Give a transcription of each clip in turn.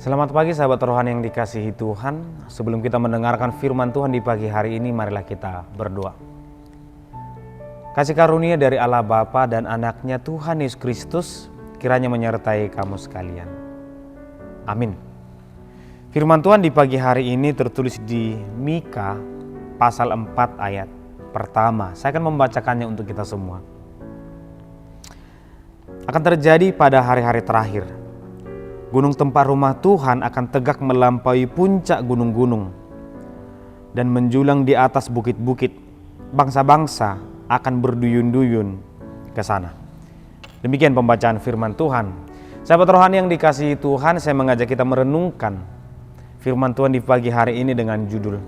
Selamat pagi sahabat rohani yang dikasihi Tuhan. Sebelum kita mendengarkan firman Tuhan di pagi hari ini, marilah kita berdoa. Kasih karunia dari Allah Bapa dan anaknya Tuhan Yesus Kristus kiranya menyertai kamu sekalian. Amin. Firman Tuhan di pagi hari ini tertulis di Mika pasal 4 ayat pertama. Saya akan membacakannya untuk kita semua. Akan terjadi pada hari-hari terakhir, gunung tempat rumah Tuhan akan tegak melampaui puncak gunung-gunung dan menjulang di atas bukit-bukit. Bangsa-bangsa akan berduyun-duyun ke sana. Demikian pembacaan firman Tuhan. Sahabat rohani yang dikasihi Tuhan, saya mengajak kita merenungkan firman Tuhan di pagi hari ini dengan judul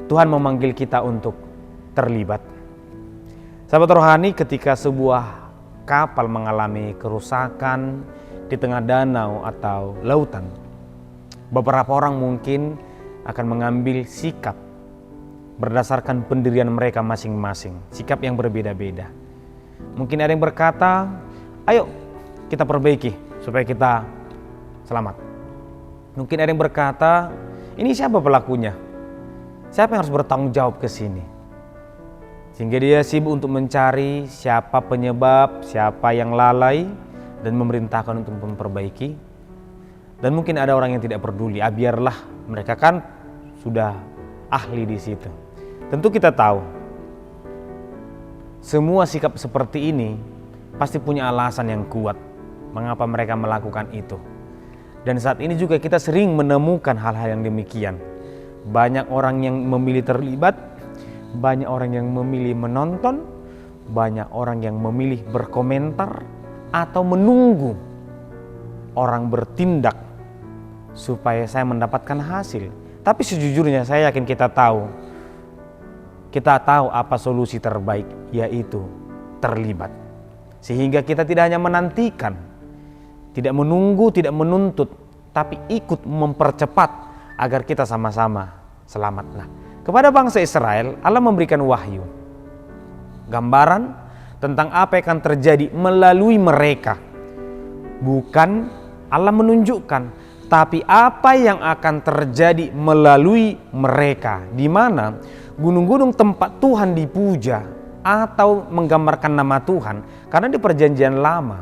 Tuhan memanggil kita untuk terlibat. Sahabat rohani, ketika sebuah kapal mengalami kerusakan di tengah danau atau lautan, beberapa orang mungkin akan mengambil sikap berdasarkan pendirian mereka masing-masing, sikap yang berbeda-beda. Mungkin ada yang berkata, ayo kita perbaiki supaya kita selamat. Mungkin ada yang berkata, ini siapa pelakunya? Siapa yang harus bertanggung jawab ke sini? Sehingga dia sibuk untuk mencari siapa penyebab, siapa yang lalai, dan memerintahkan untuk memperbaiki. Dan mungkin ada orang yang tidak peduli, biarlah, mereka kan sudah ahli di situ. Tentu kita tahu semua sikap seperti ini pasti punya alasan yang kuat mengapa mereka melakukan itu. Dan saat ini juga kita sering menemukan hal-hal yang demikian. Banyak orang yang memilih terlibat, banyak orang yang memilih menonton, banyak orang yang memilih berkomentar atau menunggu orang bertindak supaya saya mendapatkan hasil. Tapi sejujurnya saya yakin kita tahu apa solusi terbaik, yaitu terlibat. Sehingga kita tidak hanya menantikan, tidak menunggu, tidak menuntut, tapi ikut mempercepat agar kita sama-sama selamat. Nah, kepada bangsa Israel, Allah memberikan wahyu, gambaran tentang apa yang akan terjadi melalui mereka. Bukan Allah menunjukkan, tapi apa yang akan terjadi melalui mereka, di mana gunung-gunung tempat Tuhan dipuja atau menggambarkan nama Tuhan. Karena di perjanjian lama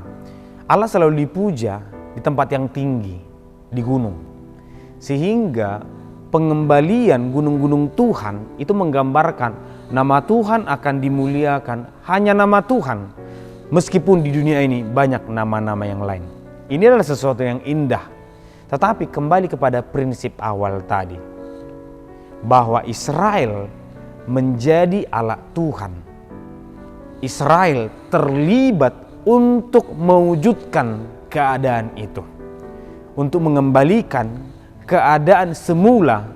Allah selalu dipuja di tempat yang tinggi, di gunung. Sehingga pengembalian gunung-gunung Tuhan itu menggambarkan nama Tuhan akan dimuliakan, hanya nama Tuhan. Meskipun di dunia ini banyak nama-nama yang lain. Ini adalah sesuatu yang indah. Tetapi kembali kepada prinsip awal tadi, bahwa Israel menjadi alat Tuhan. Israel terlibat untuk mewujudkan keadaan itu, untuk mengembalikan keadaan semula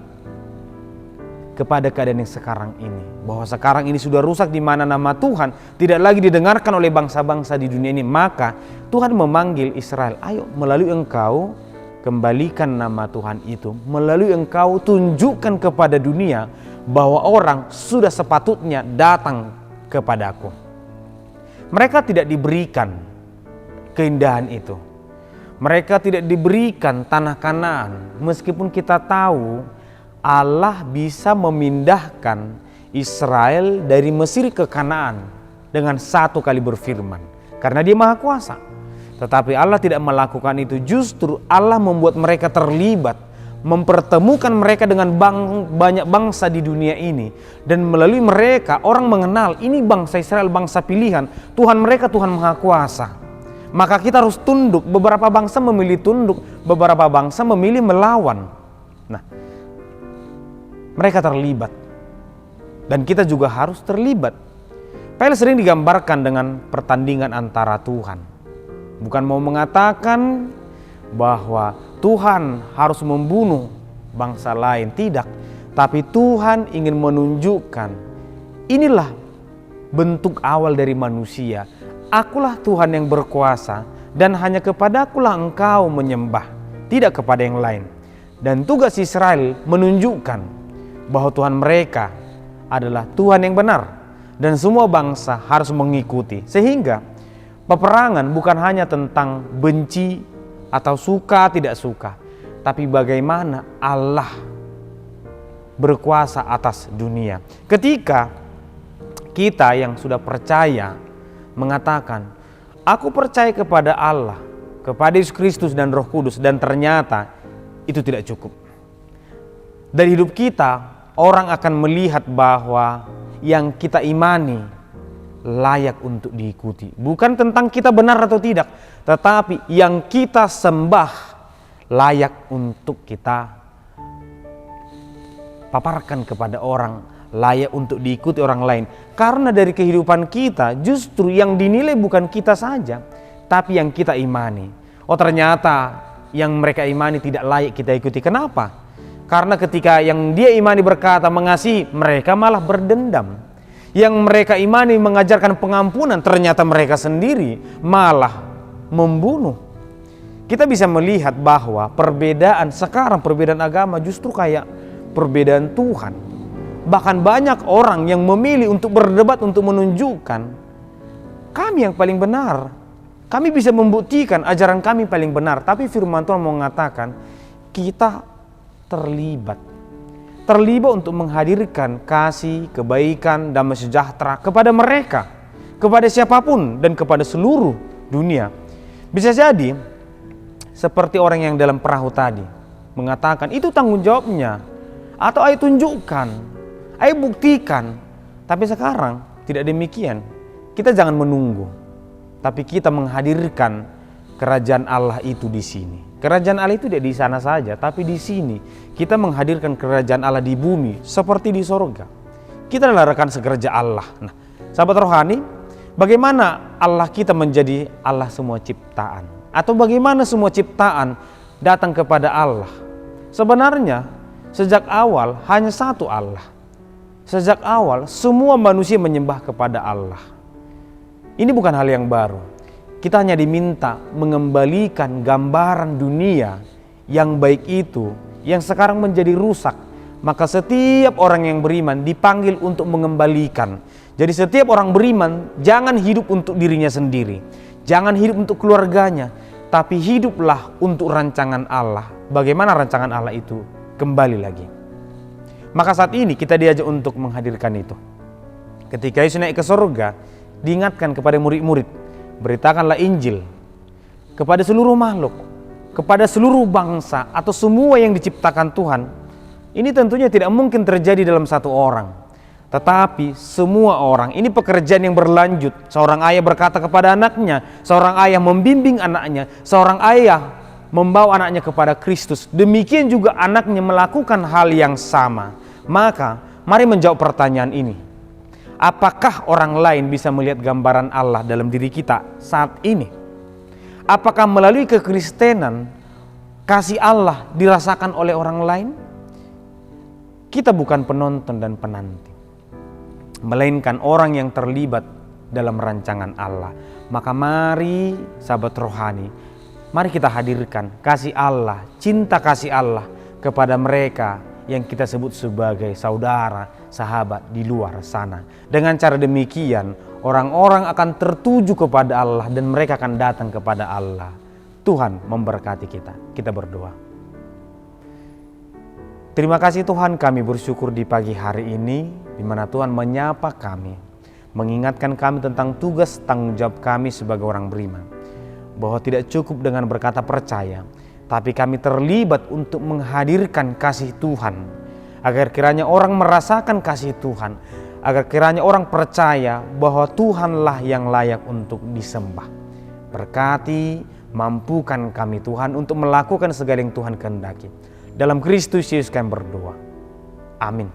kepada keadaan yang sekarang ini. Bahwa sekarang ini sudah rusak, di mana nama Tuhan tidak lagi didengarkan oleh bangsa-bangsa di dunia ini. Maka Tuhan memanggil Israel, ayo melalui engkau kembalikan nama Tuhan itu. Melalui engkau tunjukkan kepada dunia bahwa orang sudah sepatutnya datang kepadaku. Mereka tidak diberikan keindahan itu. Mereka tidak diberikan tanah Kanaan. Meskipun kita tahu Allah bisa memindahkan Israel dari Mesir ke Kanaan dengan satu kali berfirman, karena Dia Maha Kuasa. Tetapi Allah tidak melakukan itu. Justru Allah membuat mereka terlibat, mempertemukan mereka dengan banyak bangsa di dunia ini. Dan melalui mereka orang mengenal ini bangsa Israel, bangsa pilihan. Tuhan mereka Tuhan Maha Kuasa. Maka kita harus tunduk. Beberapa bangsa memilih tunduk, beberapa bangsa memilih melawan. Nah, mereka terlibat. Dan kita juga harus terlibat. PL sering digambarkan dengan pertandingan antara Tuhan. Bukan mau mengatakan bahwa Tuhan harus membunuh bangsa lain, tidak. Tapi Tuhan ingin menunjukkan, inilah bentuk awal dari manusia. Akulah Tuhan yang berkuasa, dan hanya kepadakulah engkau menyembah, tidak kepada yang lain. Dan tugas Israel menunjukkan bahwa Tuhan mereka adalah Tuhan yang benar, dan semua bangsa harus mengikuti. Sehingga peperangan bukan hanya tentang benci atau suka tidak suka, tapi bagaimana Allah berkuasa atas dunia. Ketika kita yang sudah percaya mengatakan, aku percaya kepada Allah, kepada Yesus Kristus dan Roh Kudus, dan ternyata itu tidak cukup. Dari hidup kita, orang akan melihat bahwa yang kita imani layak untuk diikuti. Bukan tentang kita benar atau tidak, tetapi yang kita sembah layak untuk kita paparkan kepada orang, layak untuk diikuti orang lain. Karena dari kehidupan kita justru yang dinilai bukan kita saja, tapi yang kita imani. Oh, ternyata yang mereka imani tidak layak kita ikuti. Kenapa? Karena ketika yang dia imani berkata mengasihi, mereka malah berdendam. Yang mereka imani mengajarkan pengampunan, ternyata mereka sendiri malah membunuh. Kita bisa melihat bahwa perbedaan sekarang, perbedaan agama justru kayak perbedaan Tuhan. Bahkan banyak orang yang memilih untuk berdebat untuk menunjukkan kami yang paling benar. Kami bisa membuktikan ajaran kami paling benar. Tapi firman Tuhan mengatakan kita terlibat untuk menghadirkan kasih, kebaikan, damai sejahtera kepada mereka, kepada siapapun dan kepada seluruh dunia. Bisa jadi seperti orang yang dalam perahu tadi mengatakan itu tanggung jawabnya, atau ayo tunjukkan, ayo buktikan. Tapi sekarang tidak demikian. Kita jangan menunggu, tapi kita menghadirkan kerajaan Allah itu di sini. Kerajaan Allah itu tidak di sana saja, tapi di sini kita menghadirkan kerajaan Allah di bumi seperti di sorga. Kita adalah rekan sekerja Allah. Nah, sahabat rohani, bagaimana Allah kita menjadi Allah semua ciptaan? Atau bagaimana semua ciptaan datang kepada Allah? Sebenarnya sejak awal hanya satu Allah. Sejak awal semua manusia menyembah kepada Allah. Ini bukan hal yang baru. Kita hanya diminta mengembalikan gambaran dunia yang baik itu, yang sekarang menjadi rusak. Maka setiap orang yang beriman dipanggil untuk mengembalikan. Jadi setiap orang beriman jangan hidup untuk dirinya sendiri, jangan hidup untuk keluarganya, tapi hiduplah untuk rancangan Allah. Bagaimana rancangan Allah itu? Kembali lagi. Maka saat ini kita diajak untuk menghadirkan itu. Ketika Yesus naik ke surga, diingatkan kepada murid-murid, beritakanlah Injil kepada seluruh makhluk, kepada seluruh bangsa atau semua yang diciptakan Tuhan. Ini tentunya tidak mungkin terjadi dalam satu orang, tetapi semua orang. Ini pekerjaan yang berlanjut. Seorang ayah berkata kepada anaknya, seorang ayah membimbing anaknya, seorang ayah membawa anaknya kepada Kristus. Demikian juga anaknya melakukan hal yang sama. Maka mari menjawab pertanyaan ini. Apakah orang lain bisa melihat gambaran Allah dalam diri kita saat ini? Apakah melalui kekristenan kasih Allah dirasakan oleh orang lain? Kita bukan penonton dan penanti, melainkan orang yang terlibat dalam rancangan Allah. Maka mari sahabat rohani, mari kita hadirkan kasih Allah, cinta kasih Allah kepada mereka yang kita sebut sebagai saudara, sahabat di luar sana. Dengan cara demikian, orang-orang akan tertuju kepada Allah dan mereka akan datang kepada Allah. Tuhan memberkati kita. Kita berdoa. Terima kasih Tuhan, kami bersyukur di pagi hari ini di mana Tuhan menyapa kami, mengingatkan kami tentang tugas tanggung jawab kami sebagai orang beriman, bahwa tidak cukup dengan berkata percaya, tapi kami terlibat untuk menghadirkan kasih Tuhan, agar kiranya orang merasakan kasih Tuhan, agar kiranya orang percaya bahwa Tuhanlah yang layak untuk disembah. Berkati, mampukan kami Tuhan untuk melakukan segala yang Tuhan kehendaki. Dalam Kristus Yesus kami berdoa. Amin.